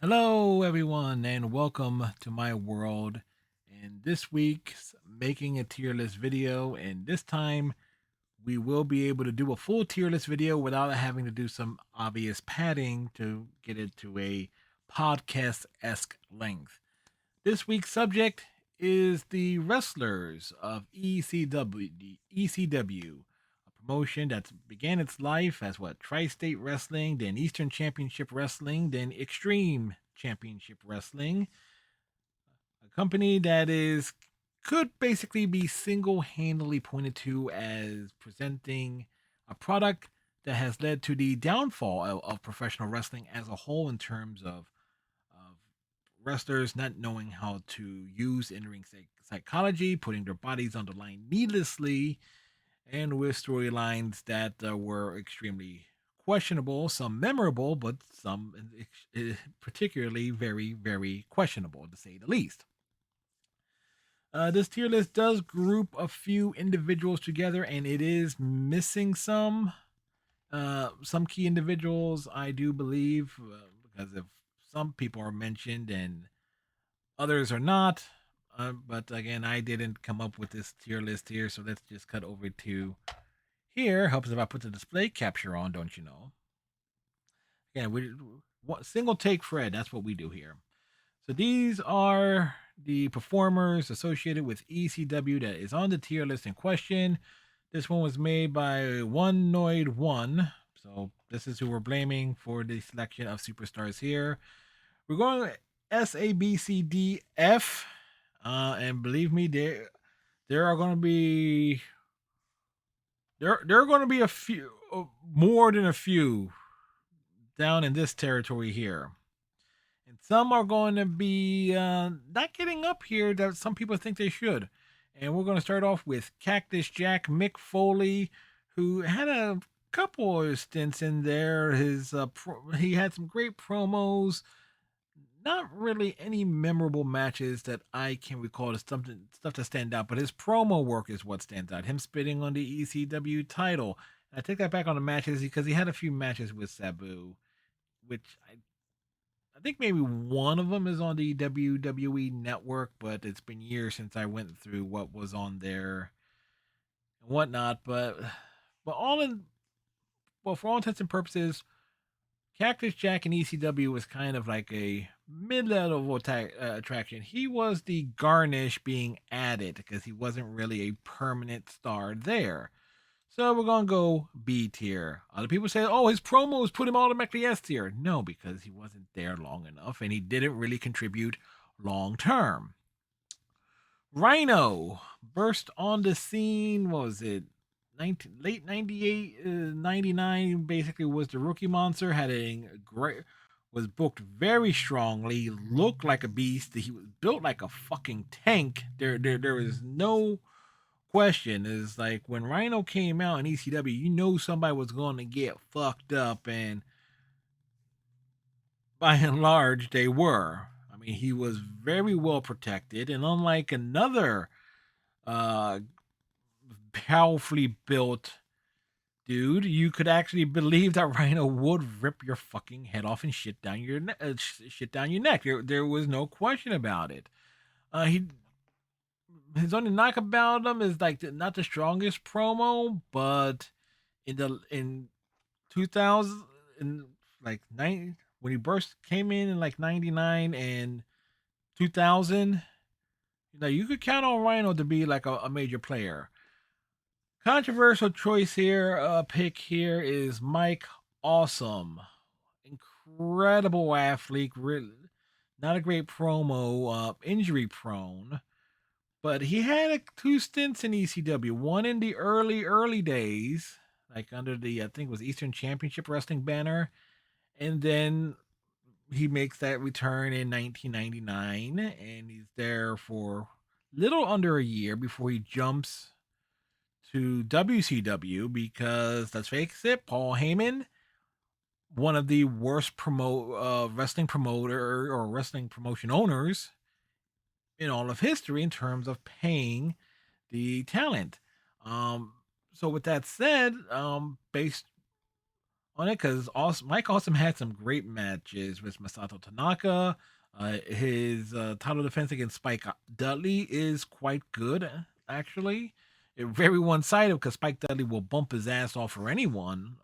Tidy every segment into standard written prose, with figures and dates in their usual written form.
Hello, everyone, and welcome to my world. And this week's making a tier list video, and this time we will be able to do a full tier list video without having to do some obvious padding to get it to a podcast esque length. This week's subject is the wrestlers of ECW, the ECW, a promotion that began its life as what Tri-State Wrestling, then Eastern Championship Wrestling, then Extreme Championship Wrestling, a company that is could basically be single-handedly pointed to as presenting a product that has led to the downfall of professional wrestling as a whole in terms of wrestlers not knowing how to use in-ring psychology, putting their bodies on the line needlessly, and with storylines that were extremely questionable, some memorable, but some particularly very, very questionable, to say the least. This tier list does group a few individuals together, and it is missing some key individuals, I do believe, because if some people are mentioned and others are not. But again, I didn't come up with this tier list here, so let's just cut over to here. Helps if I put the display capture on, don't you know? Again, single take Fred. That's what we do here. So these are the performers associated with ECW that is on the tier list in question. This one was made by One Noid One. So this is who we're blaming for the selection of superstars here. We're going S A B C D F, and believe me, there are going to be there are going to be a few more than a few down in this territory here, and some are going to be not getting up here that some people think they should. And we're going to start off with Cactus Jack Mick Foley, who had a couple of stints in there. He had some great promos, not really any memorable matches that I can recall as something stuff to stand out, but his promo work is what stands out. Him spitting on the ECW title. And I take that back on the matches because he had a few matches with Sabu, which I think maybe one of them is on the WWE network, but it's been years since I went through what was on there and whatnot. But all in well, for all intents and purposes, Cactus Jack in ECW was kind of like a mid-level attraction. He was the garnish being added because he wasn't really a permanent star there. So we're gonna go B tier. Other people say, "Oh, his promos put him automatically S tier." No, because he wasn't there long enough, and he didn't really contribute long term. Rhino burst on the scene. What was it? Late 98, 99, basically was the rookie monster. Had a great, was booked very strongly. Looked like a beast. He was built like a fucking tank. There was no question. Is like when Rhino came out in ECW, you know somebody was going to get fucked up, and by and large, they were. I mean, he was very well protected, and unlike another uh powerfully built dude, you could actually believe that Rhino would rip your fucking head off and shit down your shit down your neck. There was no question about it. He his only knock about him is like not the strongest promo, but in 2000 in like 90 when he burst came in like 99 and 2000, you could count on Rhino to be like a major player. Controversial choice here, pick here is Mike Awesome. Incredible athlete, really, not a great promo, injury prone, but he had two stints in ECW. One in the early days, like under the I think it was Eastern Championship Wrestling banner, and then he makes that return in 1999, and he's there for little under a year before he jumps to WCW because let's face it, Paul Heyman, one of the worst wrestling promoter or wrestling promotion owners in all of history in terms of paying the talent. Um, so with that said, based on it because also Mike Awesome had some great matches with Masato Tanaka. His title defense against Spike Dudley is quite good, actually. Very one sided because Spike Dudley will bump his ass off for anyone.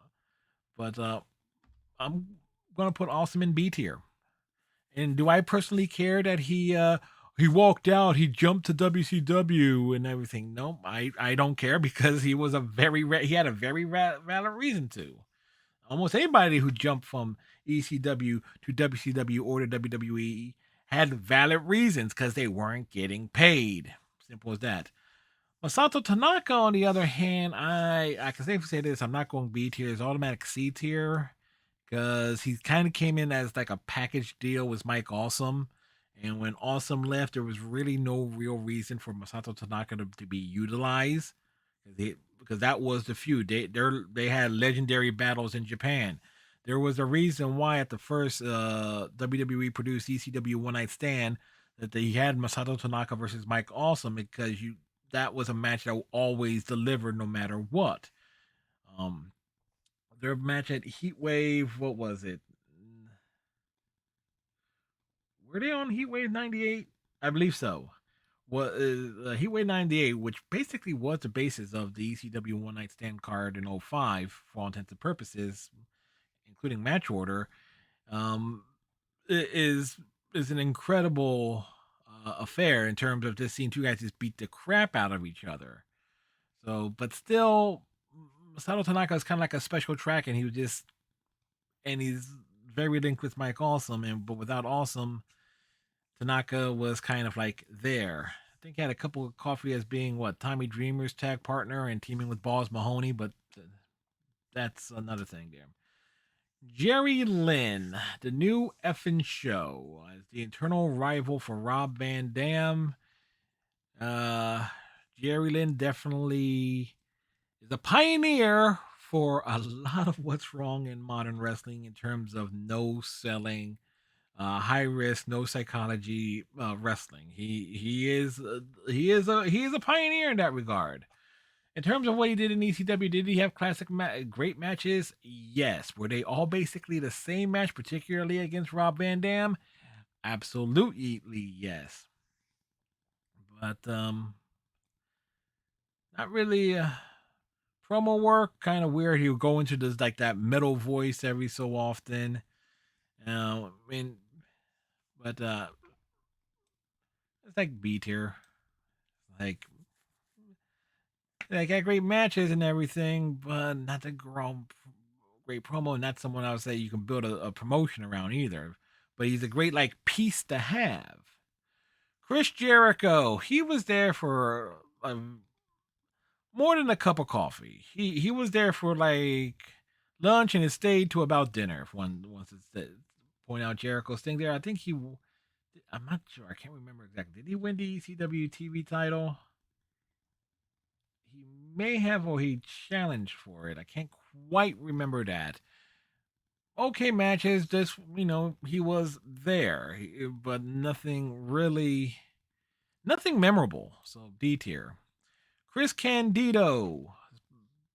But I'm gonna put Awesome in B tier. And do I personally care that he walked out, he jumped to WCW and everything? No, I don't care because he was he had a very valid reason to. Almost anybody who jumped from ECW to WCW or to WWE had valid reasons because they weren't getting paid. Simple as that. Masato Tanaka, on the other hand, I can safely say this: I'm not going B tier; it's automatic C tier because he kind of came in as like a package deal with Mike Awesome. And when Awesome left, there was really no real reason for Masato Tanaka to be utilized because that was the feud. They had legendary battles in Japan. There was a reason why at the first WWE produced ECW One Night Stand that they had Masato Tanaka versus Mike Awesome because that was a match that always delivered no matter what. Um, their match at Heatwave, what was it? Were they on Heatwave 98? I believe so. Was Heatwave 98, which basically was the basis of the ECW One Night Stand card in '05 for all intents and purposes, including match order, um, is an incredible affair in terms of just seeing two guys just beat the crap out of each other. So, but still, Masato Tanaka is kind of like a special track, and he's very linked with Mike Awesome, but without Awesome, Tanaka was kind of like there. I think he had a couple of coffee as being Tommy Dreamer's tag partner and teaming with Balls Mahoney, but that's another thing there. Jerry Lynn, the new effing show, as the internal rival for Rob Van Dam. Uh, Jerry Lynn definitely is a pioneer for a lot of what's wrong in modern wrestling in terms of no selling, high risk, no psychology wrestling. He is a pioneer in that regard. In terms of what he did in ECW, did he have great matches? Yes. Were they all basically the same match, particularly against Rob Van Dam? Absolutely yes. But not really. Promo work kind of weird. He would go into this like that metal voice every so often. I mean, but it's like B tier. Like got great matches and everything, but not the great promo. Not someone I would say you can build a promotion around either. But he's a great like piece to have. Chris Jericho, he was there for more than a cup of coffee. He was there for like lunch and it stayed to about dinner. If one wants to point out Jericho's thing there, I think I'm not sure. I can't remember exactly. Did he win the ECW TV title? He may have, or he challenged for it. I can't quite remember that. Okay, matches. Just he was there, but nothing memorable. So D tier. Chris Candido,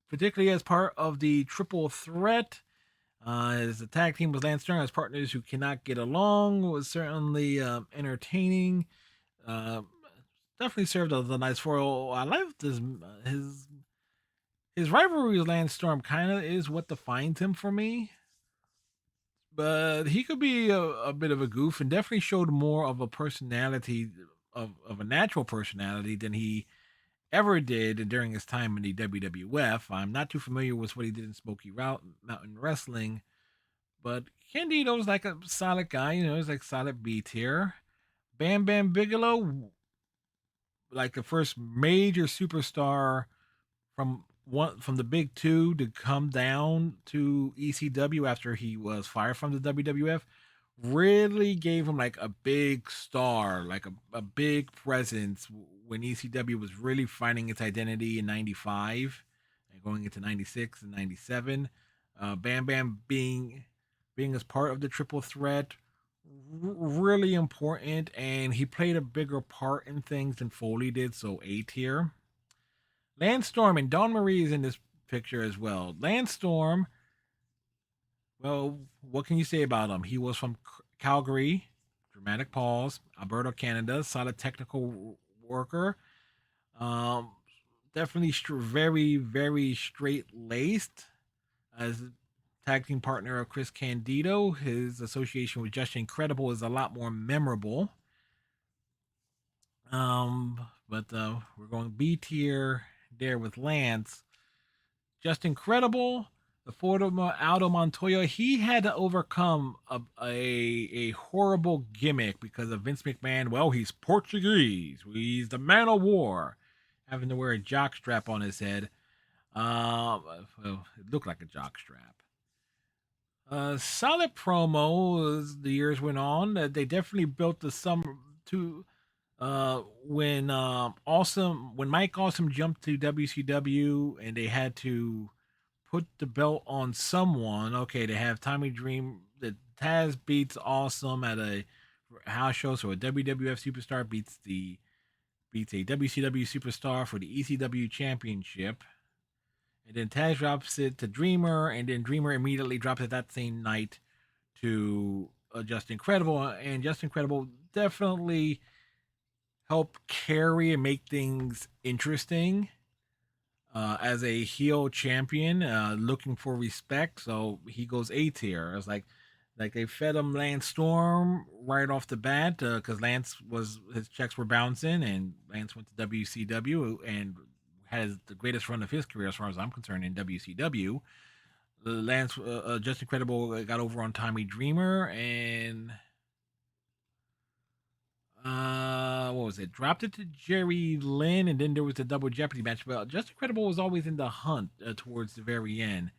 particularly as part of the Triple Threat. As a tag team with Lance Storm as partners who cannot get along was certainly entertaining. Uh, Definitely served as a nice foil. I like his rivalry with Lance Storm kind of is what defines him for me. But he could be a bit of a goof and definitely showed more of a personality of a natural personality than he ever did during his time in the WWF. I'm not too familiar with what he did in Smoky Mountain Wrestling, but Candido's like a solid guy. He's like solid B tier. Bam Bam Bigelow, like the first major superstar from the big two to come down to ECW after he was fired from the WWF, really gave him like a big star, like a big presence when ECW was really finding its identity in '95 and going into '96 and '97. Bam Bam being as part of the triple threat, really important, and he played a bigger part in things than Foley did, so A tier. Lance Storm and Dawn Marie is in this picture as well. Lance Storm Well, what can you say about him? He was from Calgary, dramatic pause, Alberta, Canada, solid technical worker. Um, definitely very, very straight laced. As tag team partner of Chris Candido, his association with Just Incredible is a lot more memorable. But we're going B tier there with Lance. Just Incredible. The Ford Aldo Montoya, he had to overcome a horrible gimmick because of Vince McMahon. Well, he's Portuguese. He's the man of war. Having to wear a jock strap on his head. Well, it looked like a jock strap. Solid promo as the years went on. They definitely built the summer to when Mike Awesome jumped to WCW and they had to put the belt on someone. Okay, they have Tommy Dream. The Taz beats Awesome at a house show, so a WWF superstar beats a WCW superstar for the ECW championship. And then Taz drops it to Dreamer, and then Dreamer immediately drops it that same night to Just Incredible. And Just Incredible definitely helped carry and make things interesting as a heel champion, looking for respect. So he goes A tier. It's like they fed him Lance Storm right off the bat because Lance was his checks were bouncing, and Lance went to WCW and has the greatest run of his career as far as I'm concerned in WCW. Lance Just Incredible got over on Tommy Dreamer and what was it? Dropped it to Jerry Lynn, and then there was the double Jeopardy match. But Just Incredible was always in the hunt towards the very end.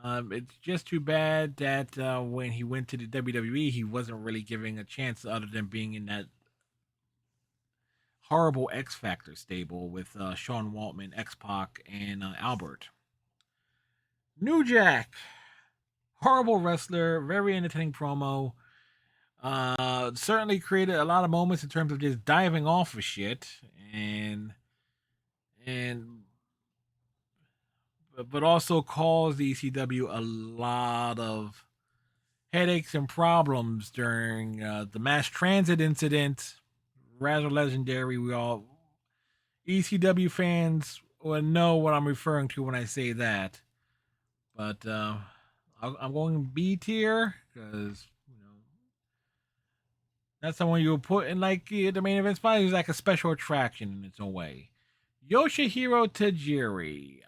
It's just too bad that when he went to the WWE, he wasn't really giving a chance other than being in that horrible X Factor stable with Sean Waltman, X Pac, and Albert. New Jack, horrible wrestler, very entertaining promo. Certainly created a lot of moments in terms of just diving off of shit and but also caused ECW a lot of headaches and problems during the mass transit incident. Rather legendary. We all ECW fans will know what I'm referring to when I say that. But I'm going B tier because that's someone you would put in like the main event spot. He's like a special attraction in its own way. Yoshihiro Tajiri,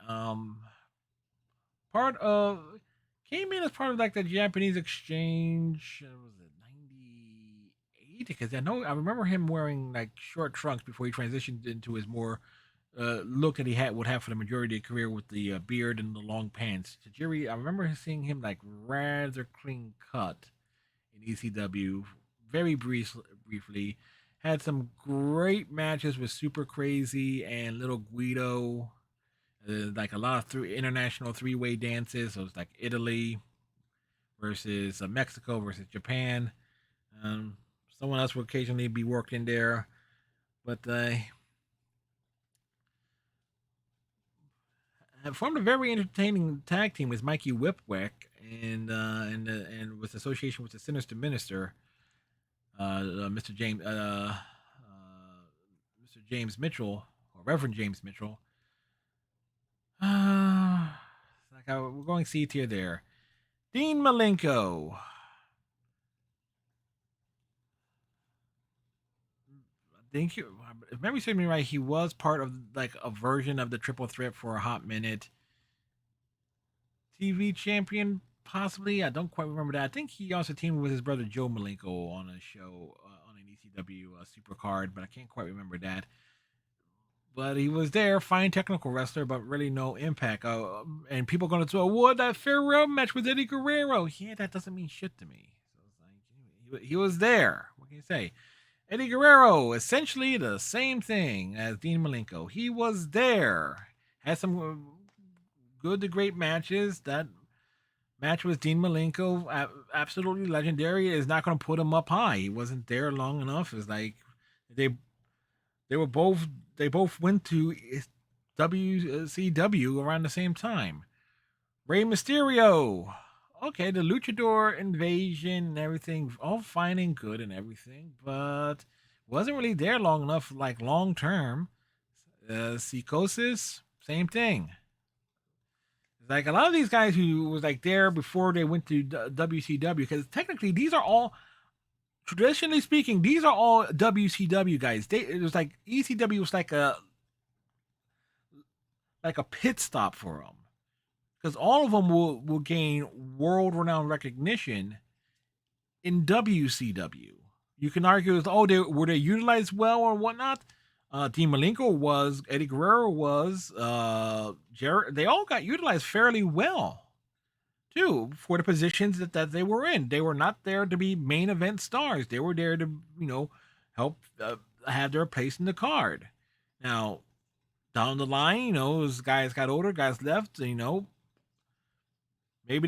part of came in as part of like the Japanese exchange. Was it 98? Because I remember him wearing like short trunks before he transitioned into his more look that he had would have for the majority of the career with the beard and the long pants. Tajiri, I remember seeing him like rather clean cut in ECW very briefly. Had some great matches with Super Crazy and Little Guido. Like a lot of international three-way dances. So it's like Italy versus Mexico versus Japan. Um, Someone else will occasionally be worked in there, but formed a very entertaining tag team with Mikey Whipwreck and with association with the Sinister Minister, Mr. Mr. James Mitchell or Reverend James Mitchell. We're going C tier there. Dean Malenko. I think if memory serves me right, he was part of like a version of the Triple Threat for a hot minute. TV champion, possibly. I don't quite remember that. I think he also teamed with his brother Joe Malenko on a show on an ECW super card, but I can't quite remember that. But he was there, fine technical wrestler, but really no impact. And people are going to say, "What that farewell match with Eddie Guerrero?" Yeah, that doesn't mean shit to me. So it's like he was there. What can you say? Eddie Guerrero, essentially the same thing as Dean Malenko. He was there. Had some good to great matches. That match with Dean Malenko, absolutely legendary. Is not going to put him up high. He wasn't there long enough. It's like they they were both they both went to WCW around the same time. Rey Mysterio, okay, the luchador invasion and everything, all fine and good and everything, but wasn't really there long enough, like long term. Psychosis, same thing. Like a lot of these guys who was like there before they went to WCW, because technically these are all, traditionally speaking, these are all WCW guys. It was like ECW was like a pit stop for them, because all of them will gain world renowned recognition in WCW. You can argue with, oh, were they utilized well or whatnot. Dean Malenko was, Eddie Guerrero was, Jarrett. They all got utilized fairly well too for the positions that they were in. They were not there to be main event stars. They were there to, help have their place in the card. Now, down the line, as guys got older, guys left, maybe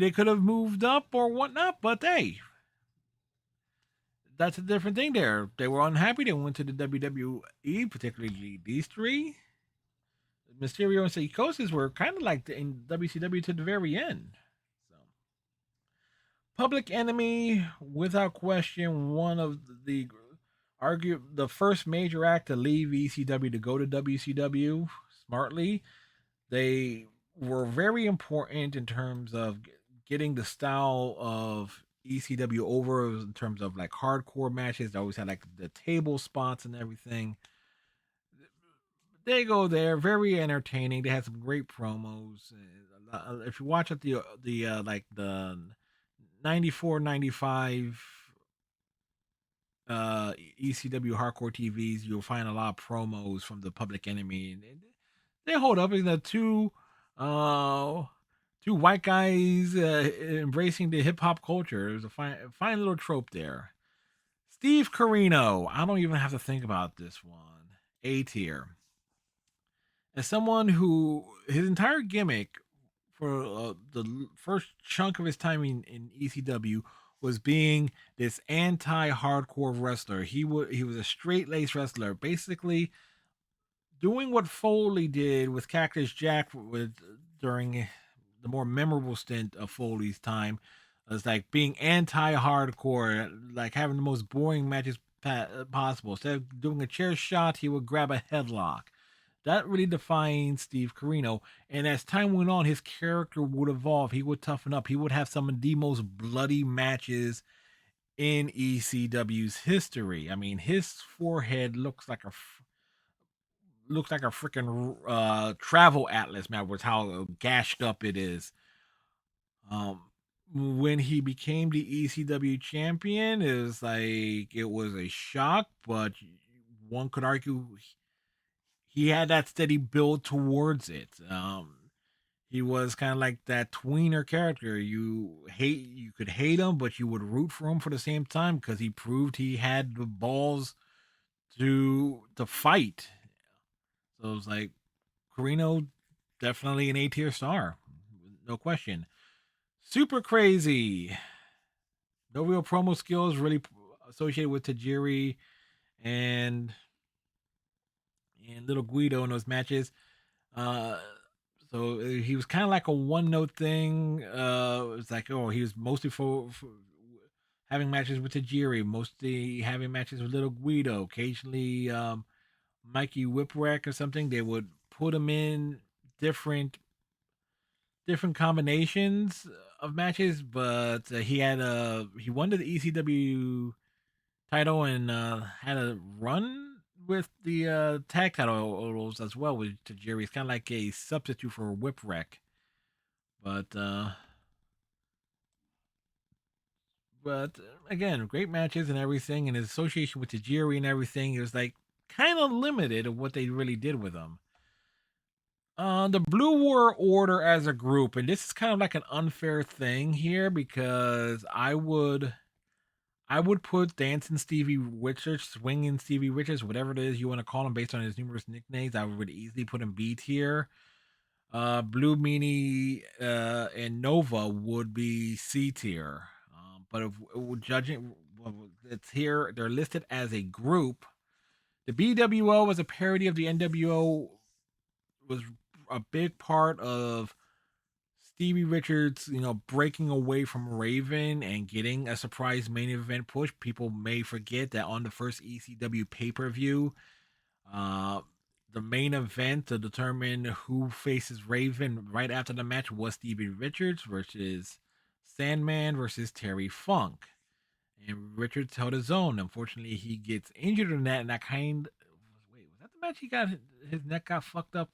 they could have moved up or whatnot, but hey, that's a different thing there. They were unhappy. They went to the WWE, particularly these three. Mysterio and Psychosis were kind of like in WCW to the very end. So, Public Enemy, without question, one of the argue the first major act to leave ECW to go to WCW smartly. They were very important in terms of getting the style of ECW over in terms of like hardcore matches. They always had like the table spots and everything. They go there, very entertaining. They had some great promos. If you watch at the like the 94 95 ECW hardcore TVs, you'll find a lot of promos from the Public Enemy, and they hold up. In the uh, two white guys embracing the hip hop culture. There's a fine little trope there. Steve Carino, I don't even have to think about this one. A tier. As someone who his entire gimmick for the first chunk of his time in ECW was being this anti-hardcore wrestler. He was a straight-laced wrestler, basically doing what Foley did with Cactus Jack during the more memorable stint of Foley's time. It's like being anti-hardcore, like having the most boring matches possible. Instead of doing a chair shot, he would grab a headlock. That really defines Steve Carino. And as time went on, his character would evolve. He would toughen up. He would have some of the most bloody matches in ECW's history. I mean, his forehead looks like a freaking travel atlas map with how gashed up it is. Um, when he became the ECW champion, it was a shock, but one could argue he had that steady build towards it. He was kind of like that tweener character. You could hate him, but you would root for him for the same time because he proved he had the balls to fight. So it was like Carino, definitely an A tier star, no question. Super crazy. No real promo skills really associated with Tajiri and and Little Guido in those matches. Uh, so he was kind of like a one note thing. It's like, oh, he was mostly for having matches with Tajiri, mostly having matches with Little Guido. Occasionally, Mikey Whipwreck or something. They would put him in different different combinations of matches, but he won the ECW title and had a run with the tag titles as well with Tajiri. It's kind of like a substitute for Whipwreck, but again, great matches and everything, and his association with Tajiri and everything, it was like kind of limited of what they really did with him. The Blue War Order as a group, and this is kind of like an unfair thing here because I would put Dancing Stevie Richards, Swinging Stevie Richards, whatever it is you want to call him based on his numerous nicknames. I would easily put him B tier. Blue Meanie and Nova would be C tier. But if judging, it's here, they're listed as a group. The BWO was a parody of the NWO, was a big part of Stevie Richards, breaking away from Raven and getting a surprise main event push. People may forget that on the first ECW pay per view, uh, the main event to determine who faces Raven right after the match was Stevie Richards versus Sandman versus Terry Funk. And Richards held his own. Unfortunately, he gets injured in that, and that kind. Wait, was that the match he got his neck got fucked up?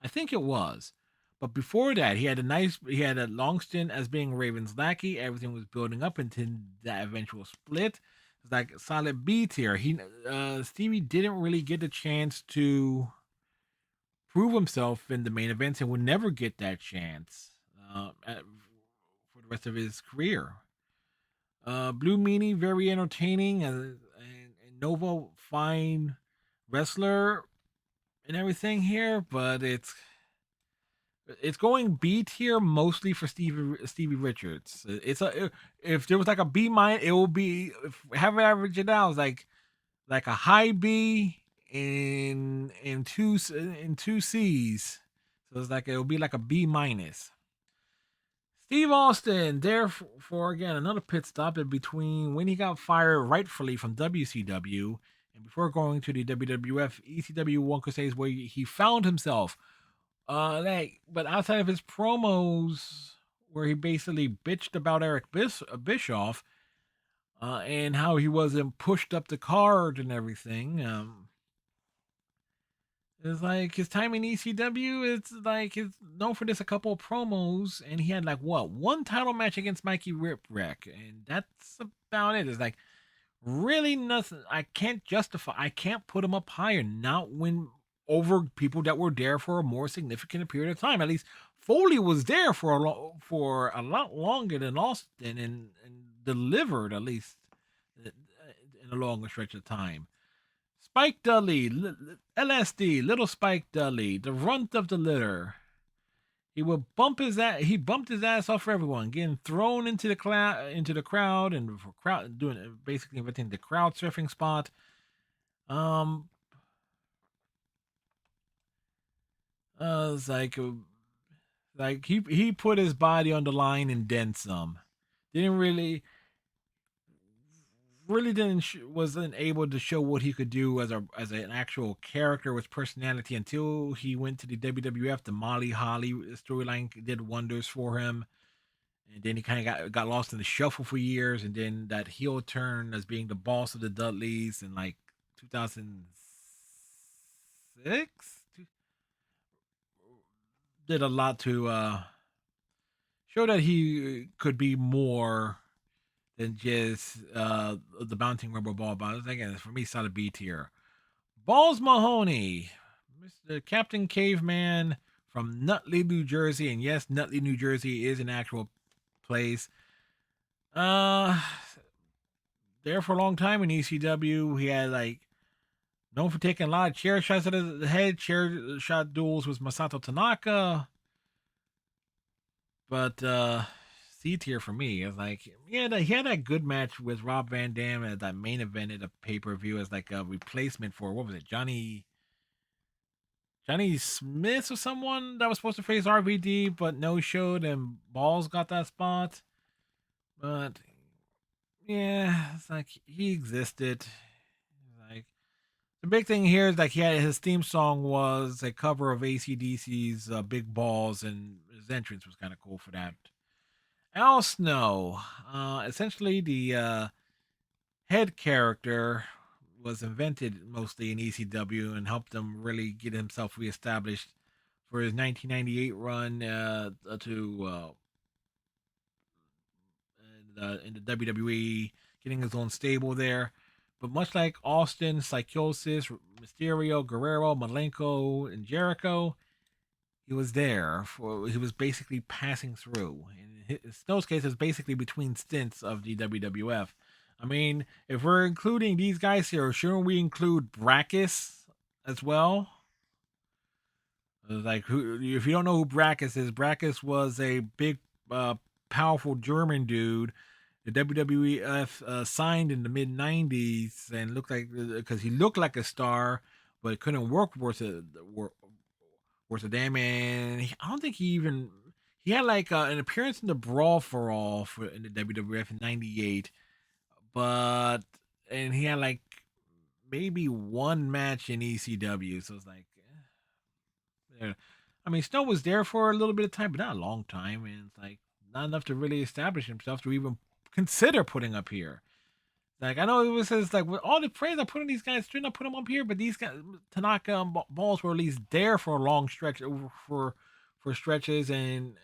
I think it was. But before that, he had a long stint as being Raven's lackey. Everything was building up into that eventual split. It's like solid B tier. Stevie didn't really get the chance to prove himself in the main events and would never get that chance for the rest of his career. Blue Meanie, very entertaining, and Nova, fine wrestler and everything here, but it's going B tier mostly for Stevie Richards. If there was like a B minus, it will be if have it average it out, it's like a high B in two C's. So it's like it'll be like a B minus. Steve Austin there for again another pit stop in between when he got fired rightfully from WCW and before going to the WWF. ECW, one could say, is where he found himself. But outside of his promos, where he basically bitched about Eric Bischoff, and how he wasn't pushed up the card and everything, it's like his time in ECW. It's like he's known for this a couple of promos, and he had like what one title match against Mikey Whipwreck, and that's about it. It's like really nothing. I can't justify. I can't put him up higher. Not when over people that were there for a more significant period of time. At least Foley was there for a lot longer than Austin, and delivered at least in a longer stretch of time. Spike Dudley, LSD, Little Spike Dudley, the runt of the litter. He would bump his ass. He bumped his ass off for everyone, getting thrown into the crowd, and for crowd doing basically everything. The crowd surfing spot. Um, it's like he put his body on the line and then some. Didn't really didn't wasn't able to show what he could do as an actual character with personality until he went to the WWF. The Molly Holly storyline did wonders for him, and then he kind of got lost in the shuffle for years, and then that heel turn as being the boss of the Dudleys in like 2006 did a lot to show that he could be more than just the bouncing rubber ball. But again, for me, solid B tier. Balls Mahoney, Mr. Captain Caveman from Nutley, New Jersey, and yes, Nutley, New Jersey is an actual place. Uh, there for a long time in ECW, he had like known for taking a lot of chair shots at the head. Chair shot duels with Masato Tanaka, but C tier for me is like he had that good match with Rob Van Dam at that main event at a pay per view as like a replacement for what was it, Johnny Smith or someone that was supposed to face RVD but no showed, and Balls got that spot. But yeah, it's like he existed. Like the big thing here is like he had his theme song was a cover of ACDC's Big Balls, and his entrance was kind of cool for that. Al Snow, essentially the head character, was invented mostly in ECW and helped him really get himself reestablished for his 1998 run in the WWE, getting his own stable there. But much like Austin, Psychosis, Mysterio, Guerrero, Malenko, and Jericho, he was there for. He was basically passing through. In Snow's case, it's basically between stints of the WWF. I mean, if we're including these guys here, shouldn't we include Brackus as well? Like, if you don't know who Brackus is, Brackus was a big, powerful German dude. The WWF signed in the mid '90s and looked like because he looked like a star, but couldn't work worth a damn. And I don't think he he had like an appearance in the Brawl for All for in the WWF in '98, but and he had like maybe one match in ECW. So it's like, yeah. I mean, Snow was there for a little bit of time, but not a long time, and it's like not enough to really establish himself to even consider putting up here. Like I know it was says like with all the praise I put on these guys, shouldn't I put them up here? But these guys, Tanaka and Balls were at least there for a long stretch for stretches and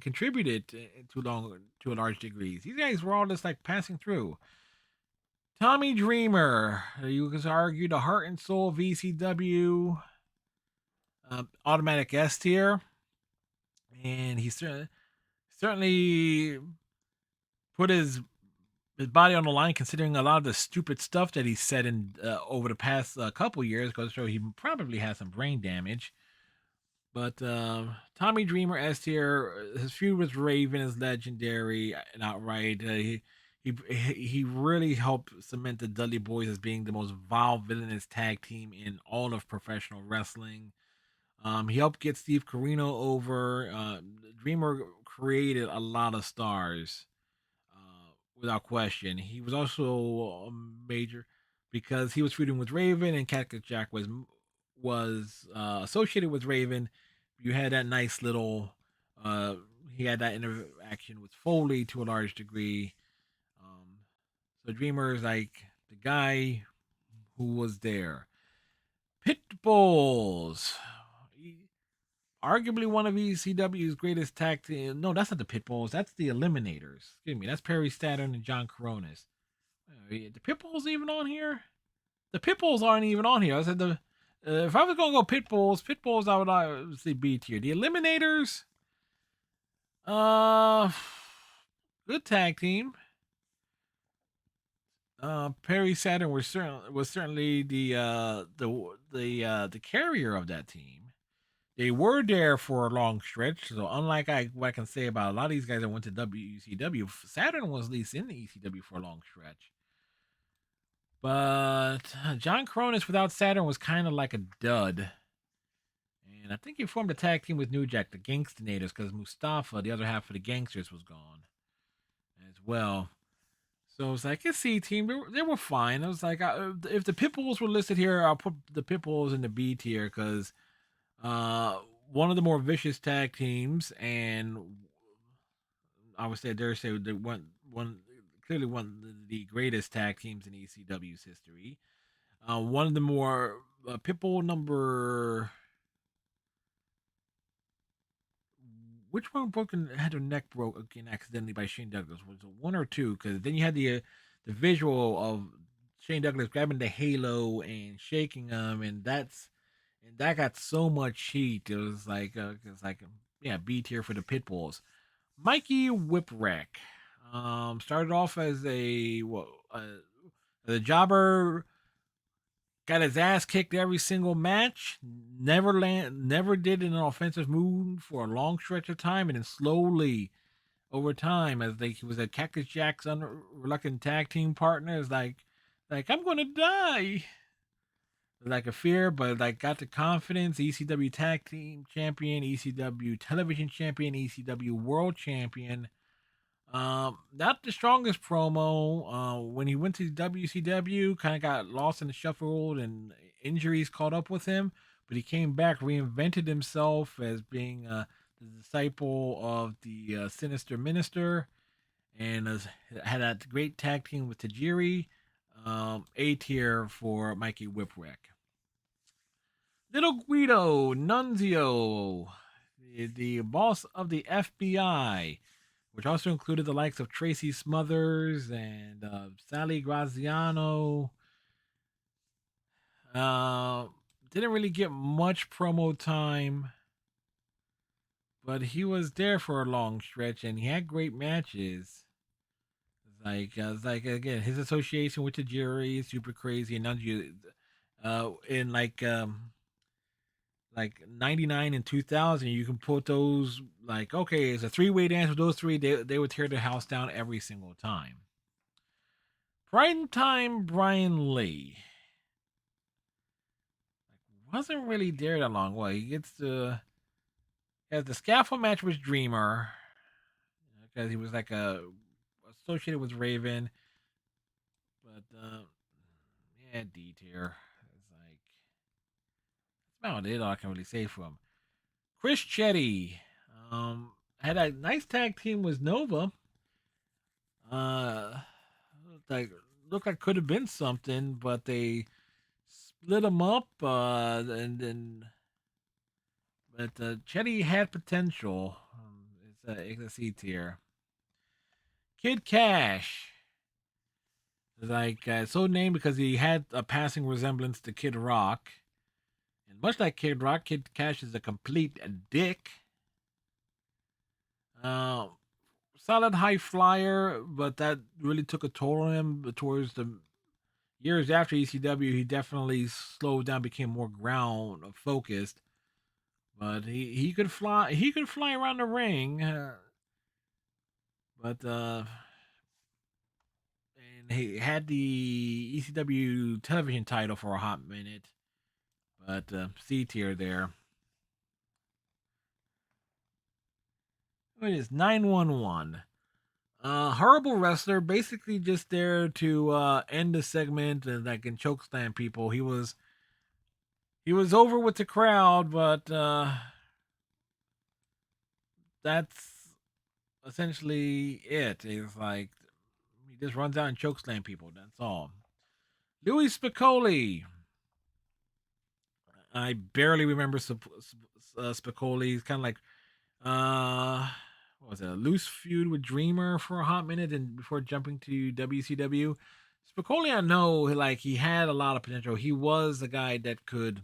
contributed to long to a large degree. These guys were all just like passing through. Tommy Dreamer, you could argue the heart and soul of ECW, automatic S tier, and he certainly put his body on the line, considering a lot of the stupid stuff that he said in over the past couple years. Goes to show he probably has some brain damage. But Tommy Dreamer S tier, his feud with Raven is legendary and outright. He really helped cement the Dudley Boys as being the most vile villainous tag team in all of professional wrestling. He helped get Steve Corino over. Dreamer created a lot of stars, without question. He was also a major because he was feuding with Raven, and Cactus Jack was associated with Raven. You had that nice little. Uh, he had that interaction with Foley to a large degree. Um, so Dreamer is like the guy who was there. Pit Bulls. Arguably one of ECW's greatest tag team. No, that's not the Pit Bulls. That's the Eliminators. Excuse me. That's Perry Saturn and John Coronis. The Pit Bulls even on here? The Pit Bulls aren't even on here. I said the if I was gonna go Pit Bulls I would obviously B tier. The Eliminators, uh, good tag team. Perry Saturn was certainly the carrier of that team. They were there for a long stretch, so unlike what I can say about a lot of these guys that went to WCW, Saturn was at least in the ECW for a long stretch. But John Cronus without Saturn was kind of like a dud. And I think he formed a tag team with New Jack, the Gangstonators, because Mustafa, the other half of the Gangsters, was gone as well. So it was like a C team. They were fine. I was like, if the Pitbulls were listed here, I'll put the Pitbulls in the B tier because uh, one of the more vicious tag teams, and I would say dare say the one clearly one of the greatest tag teams in ECW's history. One of the more Pitbull number. Which one broken had her neck broken accidentally by Shane Douglas? Was it one or two? Because then you had the visual of Shane Douglas grabbing the halo and shaking him, and that got so much heat. It was like yeah, B tier for the Pitbulls. Mikey Whipwreck started off as a jobber, got his ass kicked every single match. Never did an offensive move for a long stretch of time, and then slowly over time, as he was a Cactus Jack's unreluctant tag team partner, is like I'm gonna die. Like a fear, but like got the confidence. ECW Tag Team Champion, ECW Television Champion, ECW World Champion. Not the strongest promo. When he went to WCW, kind of got lost in the shuffle and injuries caught up with him. But he came back, reinvented himself as being the disciple of the Sinister Minister, and had that great tag team with Tajiri. A tier for Mikey Whipwreck. Little Guido Nunzio, the boss of the FBI, which also included the likes of Tracy Smothers and Sally Graziano. Uh, didn't really get much promo time, but he was there for a long stretch and he had great matches. It's like again, his association with the jury is super crazy, and in like 99 and 2000, you can put those like okay, it's a three-way dance with those three. They would tear the house down every single time. Prime time Brian Lee wasn't really there that long. Well, he gets to Has the scaffold match with Dreamer because he was like a associated with Raven, but yeah, D tier. It's like that's about it. All I can really say for him. Chris Chetty, um, had a nice tag team with Nova. Uh, like looked like could have been something, but they split them up. And then but Chetty had potential. It's a C tier. Kid Cash. Like so named because he had a passing resemblance to Kid Rock, and much like Kid Rock, Kid Cash is a complete dick. Uh, Solid high flyer, but that really took a toll on him towards the years after ECW. He definitely slowed down, became more ground focused. But he could fly. He could fly around the ring. But and he had the ECW television title for a hot minute. But C tier there. What is 911? Horrible wrestler, basically just there to end the segment and like and chokeslam people. He was over with the crowd, but that's essentially it. It's like he just runs out and chokeslam people. That's all. Louis Spicoli. I barely remember Spicoli. He's kind of like uh, what was it? A loose feud with Dreamer for a hot minute, and before jumping to WCW. Spicoli, I know, like he had a lot of potential. He was a guy that could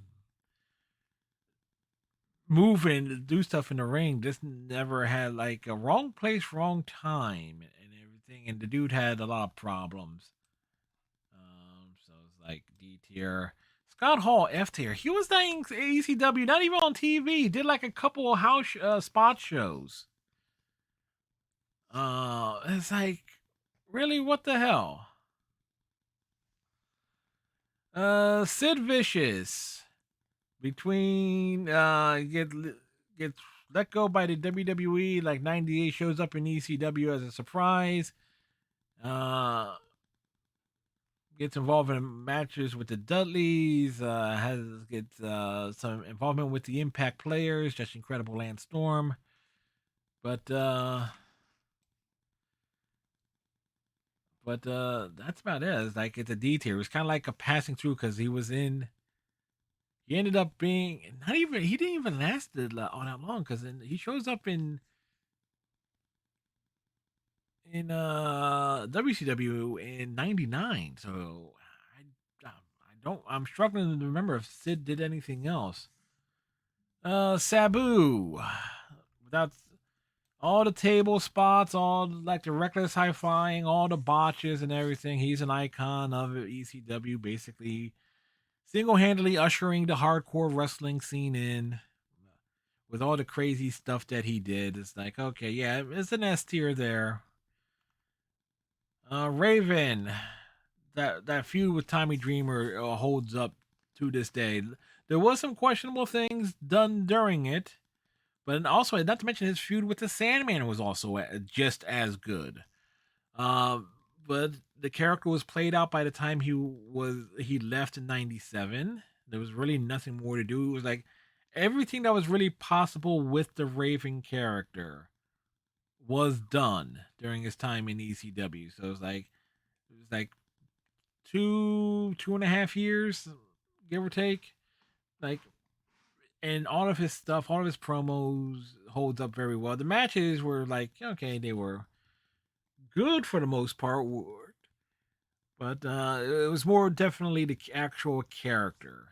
move and do stuff in the ring. Just never had like a wrong place, wrong time, and everything. And the dude had a lot of problems. So it's like D tier. Scott Hall F tier. He was dying ECW, not even on TV. Did like a couple of house spot shows. It's like, really, what the hell? Sid Vicious between gets let go by the WWE like 98, shows up in ECW as a surprise. Uh, gets involved in matches with the Dudleys. Gets some involvement with the Impact players. Just incredible, Lance Storm. But that's about it. It's like it's a D tier. It was kind of like a passing through because he was in. He ended up being not even. He didn't even last all that long because he shows up in WCW in '99. So I don't. I'm struggling to remember if Sid did anything else. Sabu, without all the table spots, all like the reckless high flying, all the botches and everything. He's an icon of ECW, basically single handedly ushering the hardcore wrestling scene in with all the crazy stuff that he did. It's like, okay, yeah, it's an S tier there. Raven, that feud with Tommy Dreamer holds up to this day. There was some questionable things done during it, but also not to mention his feud with the Sandman was also just as good. Uh, but the character was played out by the time he left in '97. There was really nothing more to do. It was like everything that was really possible with the Raven character was done during his time in ECW. So it was like 2.5 years, give or take. Like, and all of his stuff, all of his promos holds up very well. The matches were like, okay, they were good for the most part, but it was more definitely the actual character.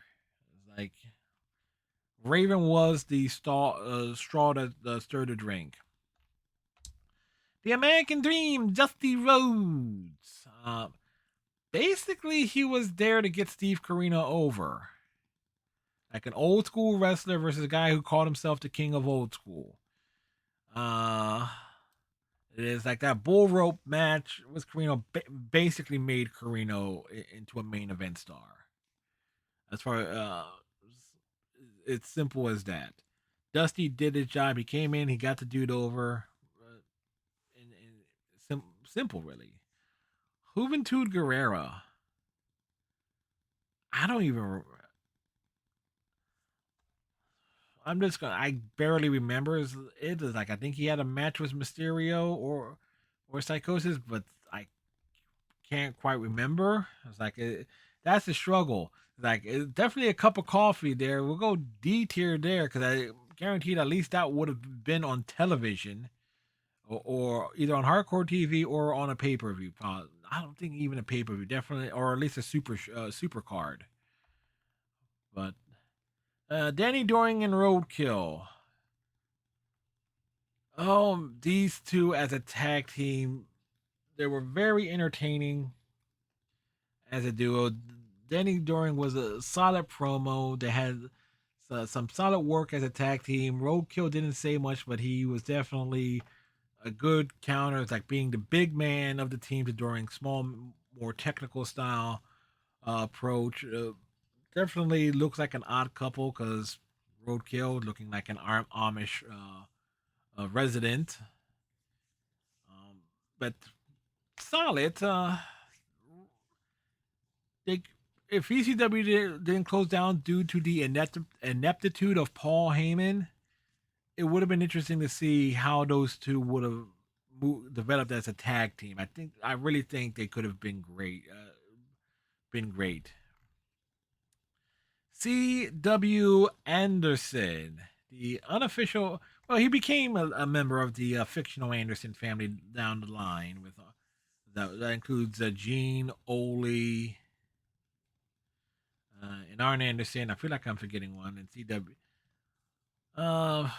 Like Raven was the straw that stirred the drink. The American Dream, Dusty Rhodes. Basically, he was there to get Steve Corino over. Like an old school wrestler versus a guy who called himself the king of old school. Uh, it is like that bull rope match with Corino basically made Corino into a main event star. As far it's simple as that. Dusty did his job. He came in, he got the dude over, and simple really. Juventud Guerrera. I don't even. I'm just gonna. I barely remember it. It's like I think he had a match with Mysterio or Psychosis, but I can't quite remember. It's like that's the struggle. Like it's definitely a cup of coffee there. We'll go D tier there because I guaranteed at least that would have been on television or either on hardcore TV or on a pay per view. I don't think even a pay per view, definitely, or at least a super card. But Danny Doring and Roadkill. These two as a tag team, they were very entertaining as a duo. Danny Doring was a solid promo. They had some solid work as a tag team. Roadkill didn't say much, but he was definitely a good counter. It's like being the big man of the team to Doring, small, more technical style approach. Definitely looks like an odd couple because Roadkill looking like an Amish resident. But solid. They, if ECW didn't close down due to the ineptitude of Paul Heyman, it would have been interesting to see how those two would have developed as a tag team. I really think they could have been great. Been great. C.W. Anderson, the unofficial. Well, he became a member of the fictional Anderson family down the line. With that includes Gene Oley and Arn Anderson. I feel like I'm forgetting one. And C.W. Uh,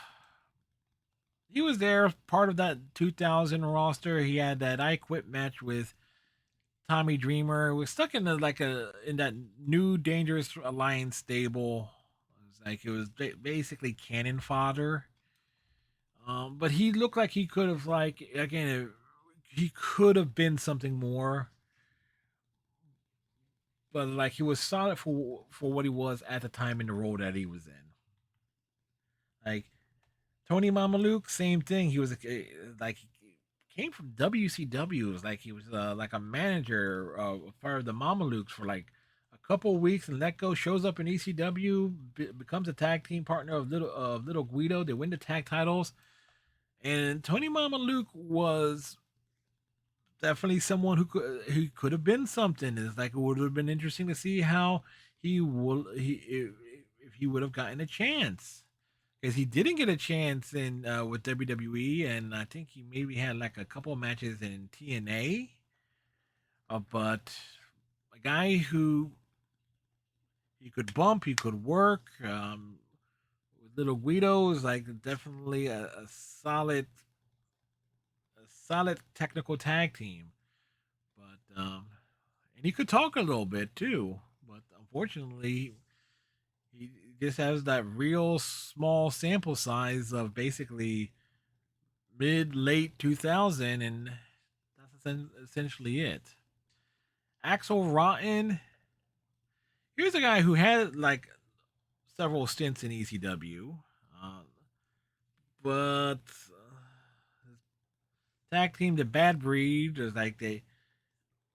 he was there, part of that 2000 roster. He had that I Quit match with Tommy Dreamer. Was stuck in in that new Dangerous Alliance stable. It was basically cannon fodder. But he looked like he could have he could have been something more. But like he was solid for what he was at the time in the role that he was in. Like Tony Mamaluke, same thing. He was like he came from WCW. It was like he was like a manager for the Mamalukes for like a couple of weeks and let go. Shows up in ECW, becomes a tag team partner of Little Guido. They win the tag titles, and Tony Mamaluke was definitely someone who could have been something. It's like it would have been interesting to see how he if he would have gotten a chance because he didn't get a chance in with WWE, and I think he maybe had like a couple of matches in TNA. But a guy who he could bump, he could work. With Little Guido is like definitely a solid technical tag team. But and he could talk a little bit too. But unfortunately, he just has that real small sample size of basically mid late 2000, and that's essentially it. Axel Rotten. Here's a guy who had like several stints in ECW, but tag team the Bad Breed was like they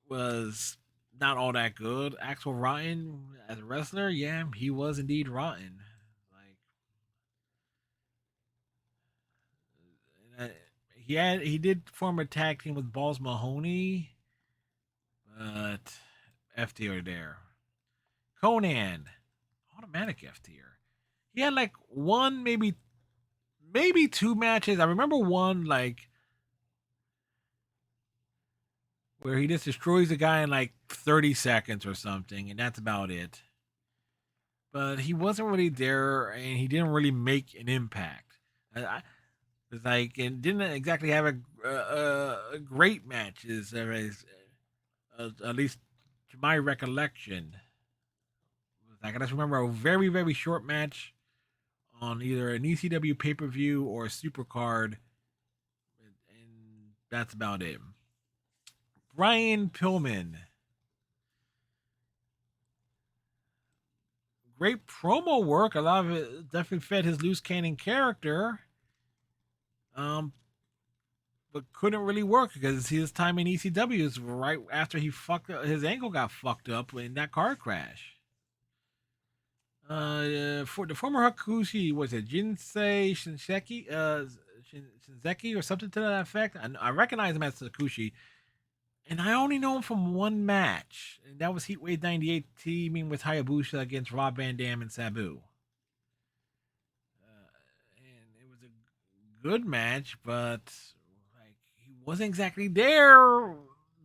was not all that good. Axel Rotten as a wrestler, yeah, he was indeed rotten. Like uh, he did form a tag team with Balls Mahoney, but F tier there. Conan, automatic F tier. He had like one, maybe two matches. I remember one like where he just destroys a guy in like 30 seconds or something, and that's about it. But he wasn't really there, and he didn't really make an impact. It's like and didn't exactly have a great match, at least to my recollection. Like I just remember a very short match on either an ECW pay per view or a super card, and that's about it. Brian Pillman. great promo work. A lot of it definitely fed his loose cannon character. Um, but couldn't really work because his time in ECW is right after he fucked up, his ankle got fucked up in that car crash. For the former Hakushi, was it Jinsei Shinseki, Shinzeki or something to that effect? I recognize him as Hakushi, and I only know him from one match, and that was Heatwave '98 teaming with Hayabusa against Rob Van Dam and Sabu. And it was a good match, but like he wasn't exactly there.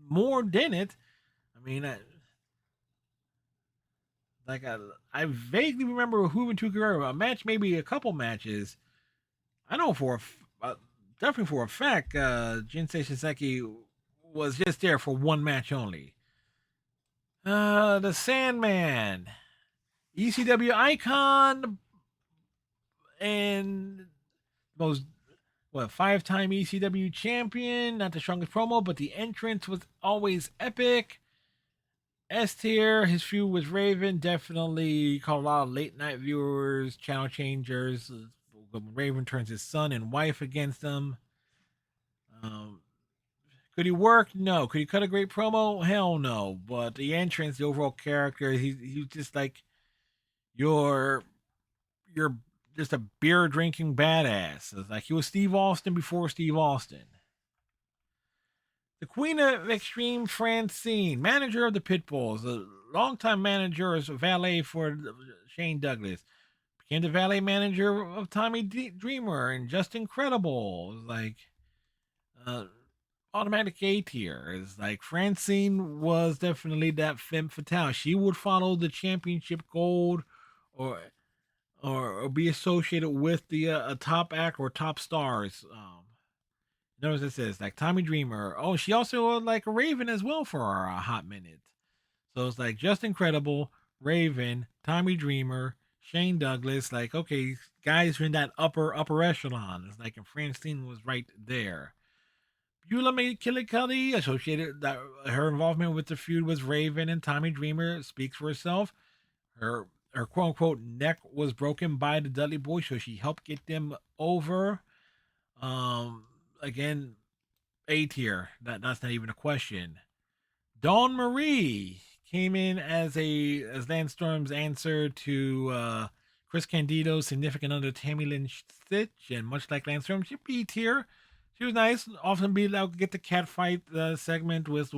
More than it. I mean, like I vaguely remember Juventud Guerrero, a match, maybe a couple matches. I know definitely for a fact, Jinsei Shiseki was just there for one match only. The Sandman, ECW icon, and most five-time ECW champion. Not the strongest promo, but the entrance was always epic. S tier, his feud with Raven definitely caught a lot of late night viewers, channel changers. Raven turns his son and wife against him. Um, could he work? No. Could he cut a great promo? Hell no. But the entrance, the overall character, he's just like your you're just a beer drinking badass. It's like he was Steve Austin before Steve Austin. The Queen of Extreme, Francine, manager of the Pitbulls, a longtime manager as a valet for Shane Douglas. Became the valet manager of Tommy Dreamer and Just Incredible. It's like uh, automatic A tier. It's like Francine was definitely that femme fatale. She would follow the championship gold or or be associated with the a top act or top stars. Notice it says like Tommy Dreamer. Oh, she also like a Raven as well for a hot minute. So it's like just incredible, Raven, Tommy Dreamer, Shane Douglas. Like okay, guys are in that upper echelon. It's like and Francine was right there. Beulah McKillicuddy associated that her involvement with the feud with Raven and Tommy Dreamer speaks for herself. Her quote unquote neck was broken by the Dudley Boys, so she helped get them over. Um, again, A tier. That's not even a question. Dawn Marie came in as Lance Storm's answer to Chris Candido's significant other Tammy Lynch Stitch, and much like Lance Storm, she B tier. She was nice. Often be able to get the cat fight segment with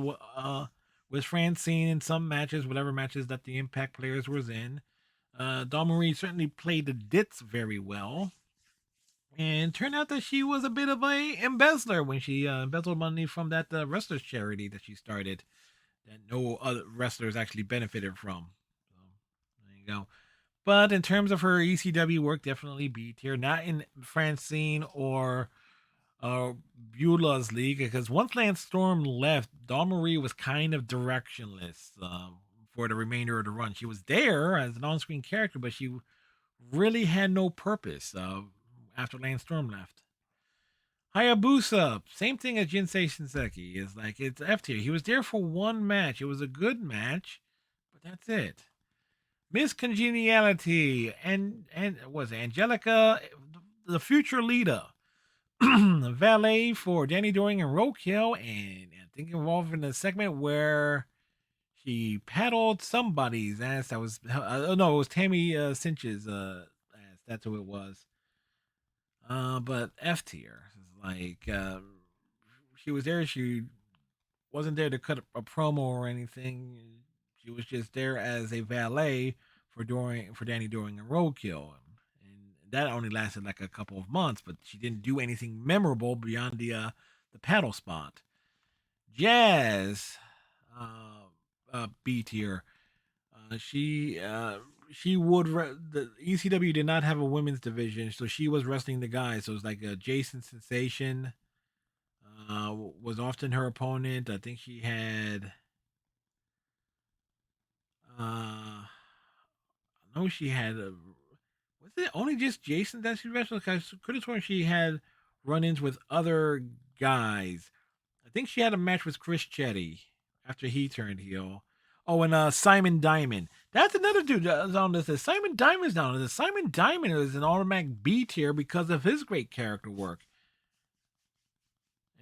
Francine in some matches, whatever matches that the Impact players was in. Dawn Marie certainly played the dits very well. And turned out that she was a bit of a embezzler when she embezzled money from that wrestlers charity that she started that no other wrestlers actually benefited from. So there you go. But in terms of her ECW work, definitely B tier. Not in Francine or Beulah's league, because once Lance Storm left, Dawn Marie was kind of directionless for the remainder of the run. She was there as an on-screen character, but she really had no purpose after Lance Storm left. Hayabusa, same thing as Jinsei Shinseki. Is like it's F tier. He was there for one match. It was a good match, but that's it. Miss Congeniality and was it Angelica, the future leader, valet for Danny Doring and Roadkill, and I think involved in a segment where she paddled somebody's ass. That was no, it was Tammy Cinch's ass. That's who it was. But F tier. Like she was there. She wasn't there to cut a promo or anything. She was just there as a valet for Danny Doring and Roadkill, and that only lasted like a couple of months. But she didn't do anything memorable beyond the paddle spot. Jazz, B tier. She would the ECW did not have a women's division, so she was wrestling the guys. So it was like a Jason Sensation was often her opponent. I think she had. I know she had. Was it only just Jason that she wrestled? I could have sworn she had run-ins with other guys. I think she had a match with Chris Chetty after he turned heel. Oh, and Simon Diamond. That's another dude that's on this. Simon Diamond's down on this. Simon Diamond is an automatic B tier because of his great character work.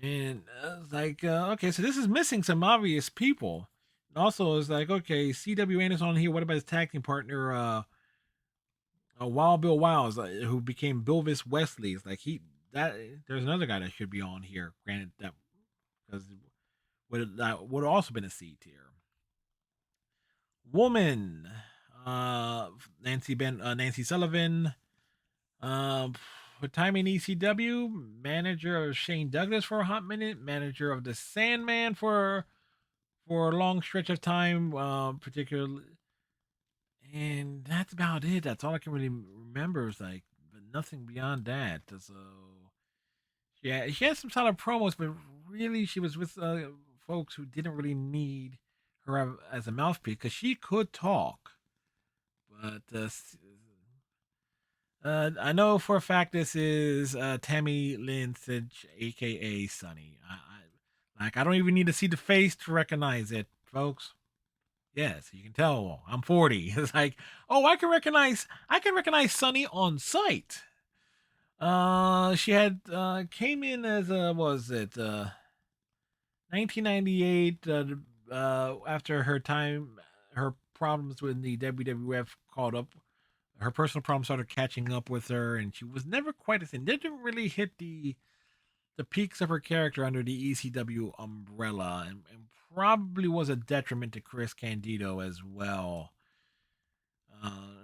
And it's like, okay, so this is missing some obvious people. And also, it's like, okay, C.W. Anderson on here. What about his tag team partner, Wild Bill Wiles, who became Bilvis Wesley? It's like that. There's another guy that should be on here. Granted, that because that would have also been a C tier. Woman, Nancy Sullivan, for time in ECW, manager of Shane Douglas for a hot minute, manager of the Sandman for a long stretch of time, particularly, and that's about it. That's all I can really remember. Is like, but nothing beyond that. So yeah, she had some solid promos, but really she was with folks who didn't really need her as a mouthpiece because she could talk. But I know for a fact this is Tammy Lynn Sitch, aka Sunny. I don't even need to see the face to recognize it, folks. Yes, you can tell I'm 40. It's like, oh, I can recognize Sunny on sight. She had came in as was it 1998 after her problems with the WWF caught up. Her personal problems started catching up with her, and she was never quite as in. Didn't really hit the peaks of her character under the ECW umbrella, and probably was a detriment to Chris Candido as well.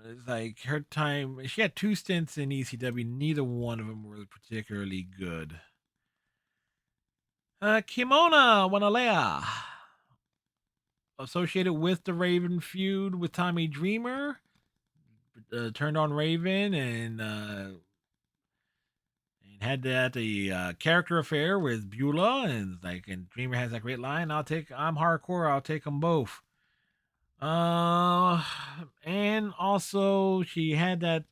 It's like her time. She had two stints in ECW. Neither one of them were particularly good. Kimona Wanalea, associated with the Raven feud with Tommy Dreamer, turned on Raven and had that the character affair with Beulah, and Dreamer has that great line. I'm hardcore. I'll take them both. Uh, and also she had that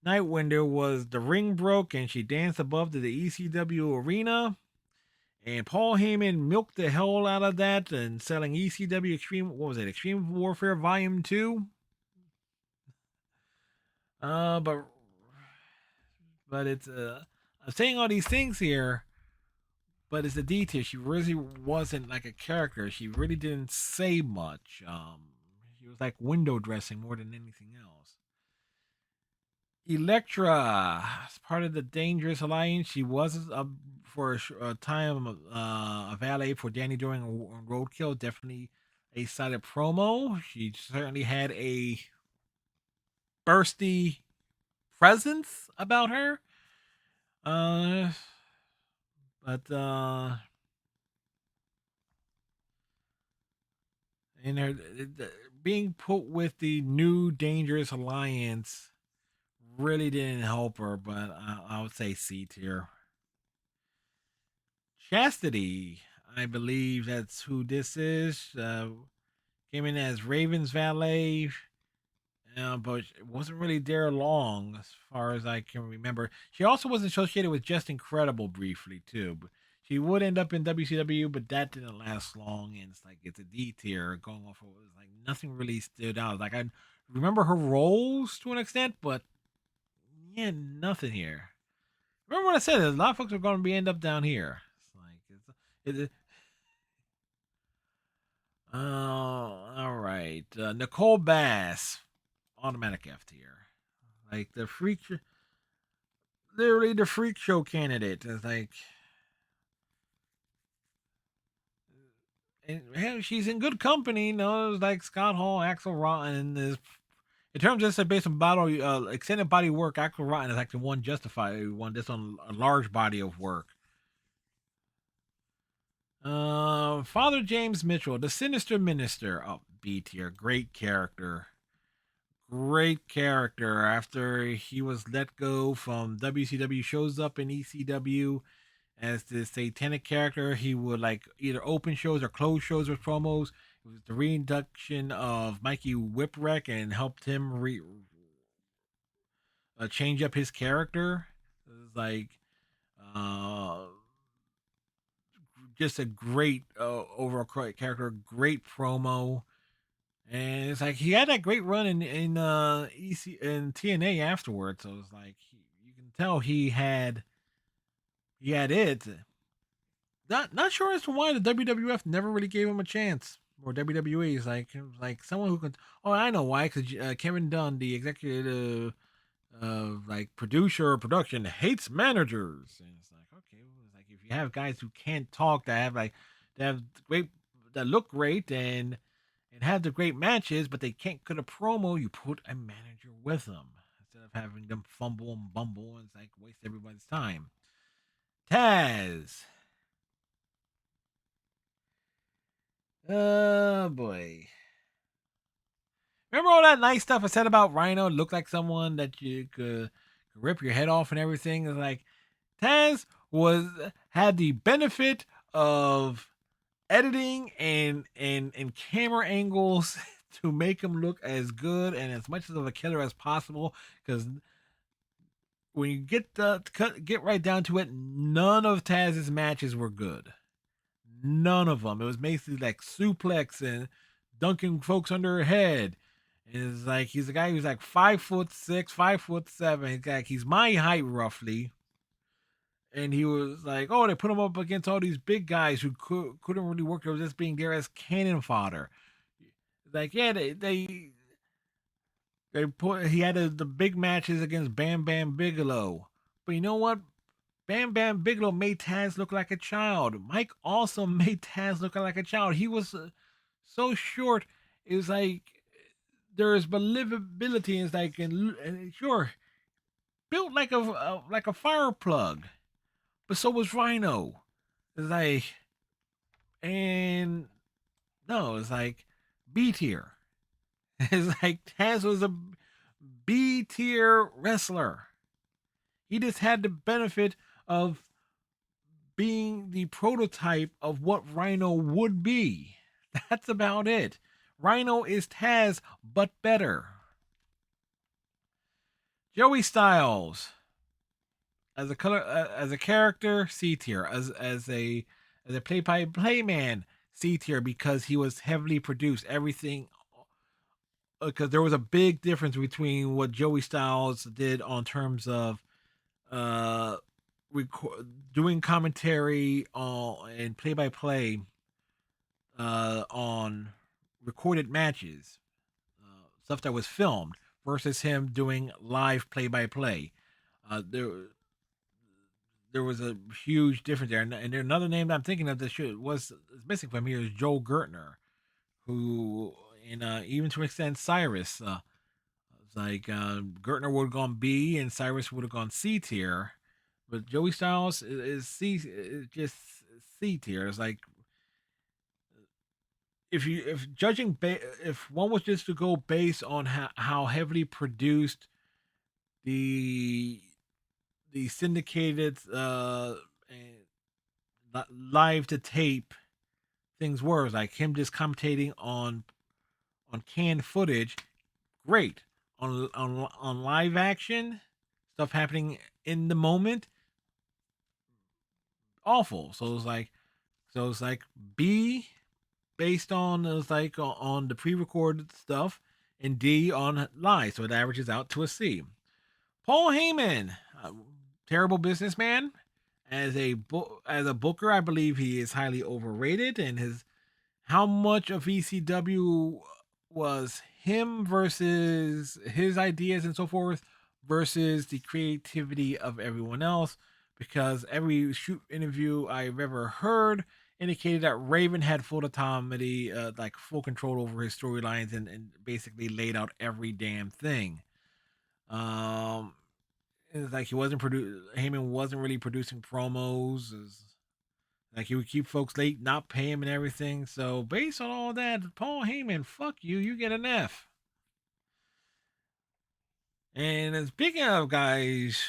night when there was the ring broke and she danced above the ECW arena. And Paul Heyman milked the hell out of that and selling ECW Extreme. What was it? Extreme Warfare Volume 2. Uh, but but it's I'm saying all these things here, but it's the detail. She really wasn't like a character. She really didn't say much. She was like window dressing more than anything else. Electra, as part of the Dangerous Alliance, she was for a time a valet for Danny during Roadkill. Definitely a solid promo. She certainly had a bursty presence about her. Uh, but in her being put with the new Dangerous Alliance really didn't help her. But I would say C tier. Chastity, I believe that's who this is. Came in as Raven's valet, but it wasn't really there long, as far as I can remember. She also was associated with Just Incredible briefly too. But she would end up in WCW, but that didn't last long. And it's a D tier going off. Of, it was like nothing really stood out. Like I remember her roles to an extent, but yeah, nothing here. Remember what I said? A lot of folks are going to be end up down here. It, all right. Nicole Bass, automatic F tier. Like literally the freak show candidate. It's like, and hell, she's in good company. You know, it's like Scott Hall, Axel Rotten. In terms of this, based on extended body work, Axel Rotten is actually one justified one. This on a large body of work. Father James Mitchell, the Sinister Minister. Oh, B tier, great character. Great character. After he was let go from WCW, shows up in ECW as this satanic character. He would like either open shows or close shows with promos. It was the reintroduction of Mikey Whipwreck and helped him change up his character. It was like uh, just a great overall character, great promo. And it's like he had that great run in EC in TNA afterwards. So it's like you can tell he had it. Not sure as to why the WWF never really gave him a chance. Or WWE is like, it was like someone who could. Oh, I know why. Because Kevin Dunn, the executive like producer or production, hates managers. And it's like, okay, well, it's like if you have guys who can't talk, that have great, that look great and have the great matches, but they can't cut a promo, you put a manager with them instead of having them fumble and bumble, and it's like waste everybody's time. Taz. Oh boy. Remember all that nice stuff I said about Rhino? Looked like someone that you could rip your head off and everything. It's like Taz was had the benefit of editing and camera angles to make him look as good and as much of a killer as possible. Because when you get right down to it, none of Taz's matches were good. None of them. It was basically like suplex and dunking folks under her head. It's like he's a guy who's like 5'6", 5'7". He's my height roughly, and he was like, oh, they put him up against all these big guys who couldn't really work. They were just being there as cannon fodder. Like, yeah, they put he had the big matches against Bam Bam Bigelow, but you know what? Bam Bam Bigelow made Taz look like a child. Mike also made Taz look like a child. He was so short. It was like there is believability. It's like and sure built like a fire plug, but so was Rhino. It's like and no, it's like B tier. It's like Taz was a B tier wrestler. He just had the benefit of being the prototype of what Rhino would be. That's about it. Rhino is Taz, but better. Joey Styles as a character, C tier. As a play by play man, C tier because he was heavily produced. Everything because there was a big difference between what Joey Styles did on terms of uh doing commentary on and play by play on recorded matches, stuff that was filmed, versus him doing live play by play. There was a huge difference there. And there another name that I'm thinking of that was missing from here is Joe Gertner, who in even to an extent Cyrus. It's like Gertner would have gone B and Cyrus would have gone C tier, but Joey Styles is C, is just C tier. It's like if judging if one was just to go based on how heavily produced the syndicated live to tape things were, like him just commentating on canned footage, great. On live action stuff happening in the moment, awful. So it's like B based on it's like on the pre-recorded stuff, and D on live, so it averages out to a C. Paul Heyman, terrible businessman. As a booker, I believe he is highly overrated, and his how much of ECW was him versus his ideas and so forth versus the creativity of everyone else. Because every shoot interview I've ever heard indicated that Raven had full autonomy, like full control over his storylines, and basically laid out every damn thing. Um, it's like Heyman wasn't really producing promos. Like he would keep folks late, not pay him and everything. So based on all that, Paul Heyman, fuck you, you get an F. And speaking of guys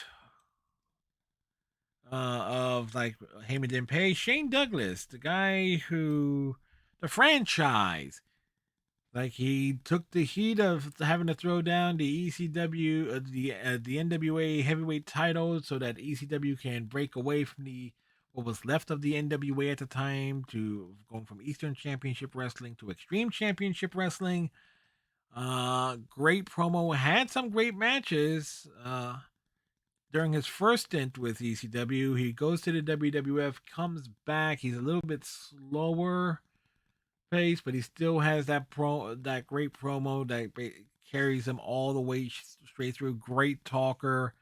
of like Heyman didn't pay, Shane Douglas, the guy who the franchise, like he took the heat of having to throw down the ECW, the NWA heavyweight title, so that ECW can break away from the what was left of the NWA at the time, to going from Eastern Championship Wrestling to Extreme Championship Wrestling. Great promo, had some great matches. During his first stint with ECW, he goes to the WWF, comes back. He's a little bit slower pace, but he still has that great promo that carries him all the way straight through. Great talker.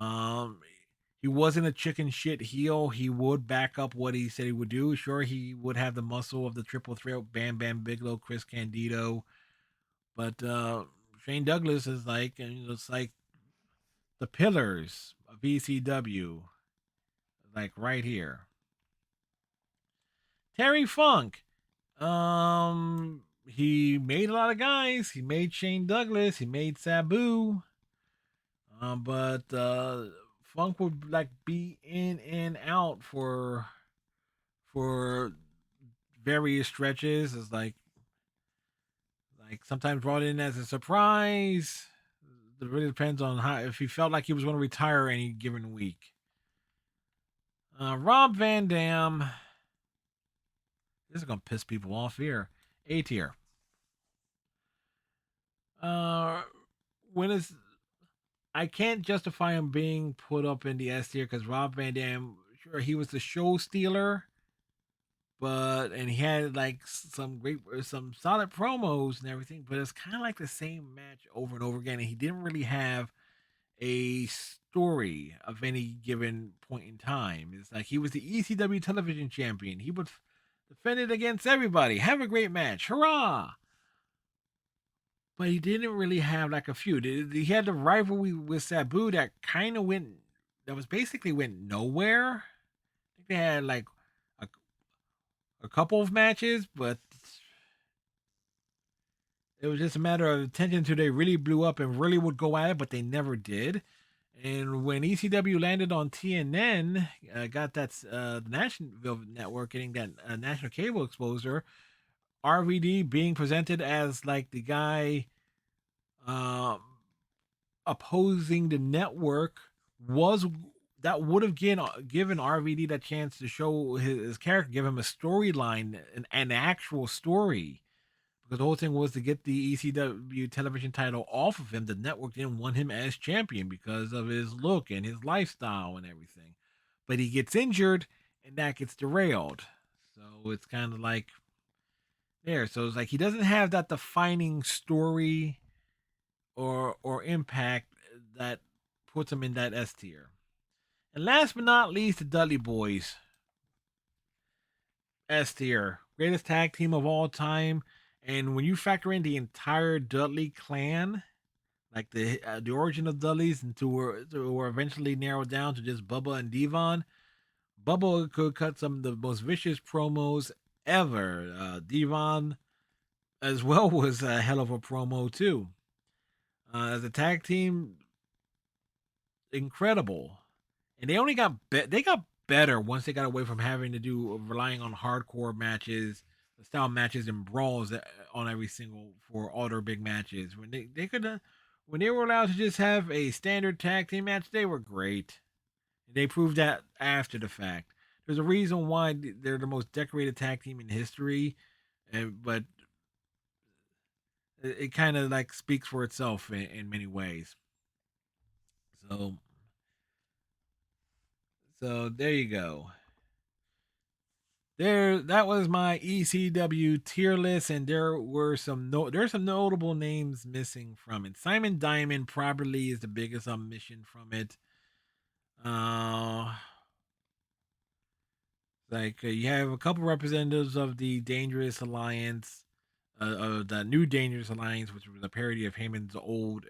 Um, he wasn't a chicken shit heel. He would back up what he said he would do. Sure, he would have the muscle of the triple threat: Bam Bam Bigelow, Chris Candido, but Shane Douglas is like, and it's like the pillars of ECW, like right here. Terry Funk. He made a lot of guys. He made Shane Douglas. He made Sabu. But Funk would like be in and out for various stretches. It's like sometimes brought in as a surprise. It really depends on how, if he felt like he was going to retire any given week. Rob Van Dam. This is gonna piss people off here. A tier. Uh, when is I can't justify him being put up in the S tier because Rob Van Dam, sure, he was the show stealer, but and he had like some solid promos and everything, but it's kind of like the same match over and over again, and he didn't really have a story of any given point in time. It's like he was the ECW television champion. He would defend it against everybody. Have a great match. Hurrah! But he didn't really have like a feud. He had the rivalry with Sabu that kind of that was basically went nowhere. I think they had like a, a couple of matches, but it was just a matter of attention until they really blew up and really would go at it, but they never did. And when ECW landed on TNN, got that National Network getting that national cable exposure, RVD being presented as like the guy um, opposing the network was that would have given RVD that chance to show his character, give him a storyline, an actual story. Because the whole thing was to get the ECW television title off of him. The network didn't want him as champion because of his look and his lifestyle and everything. But he gets injured and that gets derailed. So it's kind of like there. So it's like he doesn't have that defining story or impact that puts him in that S tier. And last but not least, the Dudley Boys. S tier. Greatest tag team of all time. And when you factor in the entire Dudley clan, like the origin of Dudleys, and were eventually narrowed down to just Bubba and Devon, Bubba could cut some of the most vicious promos ever. Devon as well was a hell of a promo too. As a tag team, incredible. And they only they got better once they got away from having to do relying on hardcore matches, style matches, and brawls on every single for all their big matches. When they could when they were allowed to just have a standard tag team match, they were great. They proved that after the fact. There's a reason why they're the most decorated tag team in history, but it kind of like speaks for itself in many ways. So there you go. That was my ECW tier list, and there's some notable names missing from it. Simon Diamond probably is the biggest omission from it. Uh you have a couple representatives of the Dangerous Alliance, of the New Dangerous Alliance, which was a parody of Heyman's old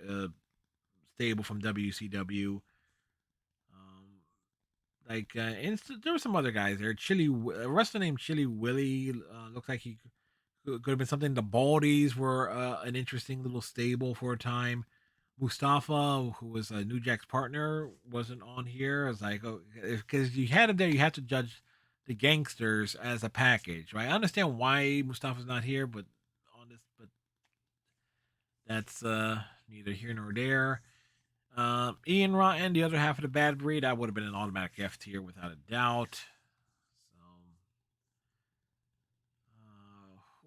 stable from WCW. Um, there were some other guys there. A wrestler named Chili Willie looks like he could have been something. The Baldies were an interesting little stable for a time. Mustafa, who was New Jack's partner, wasn't on here. I was like, oh, because you had him there, you have to judge the gangsters as a package, right? I understand why Mustafa's not here, but that's neither here nor there. Ian Rotten, the other half of the Bad Breed, I would have been an automatic F tier without a doubt.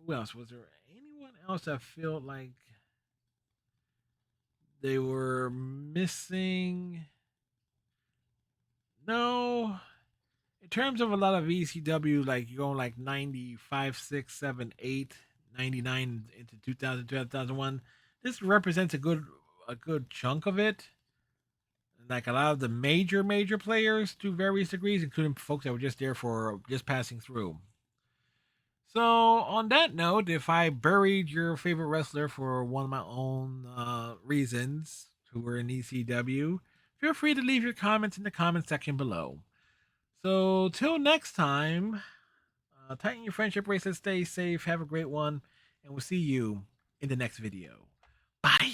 Who else was there? Anyone else that felt like they were missing? No. In terms of a lot of ECW, like you're going like 95, 6, 7, 8, 99 into 2000, 2001. This represents a good chunk of it. Like a lot of the major players to various degrees, including folks that were just there for just passing through. So on that note, if I buried your favorite wrestler for one of my own reasons who were in ECW, feel free to leave your comments in the comment section below. So till next time, tighten your friendship bracelet, stay safe, have a great one, and we'll see you in the next video. Bye.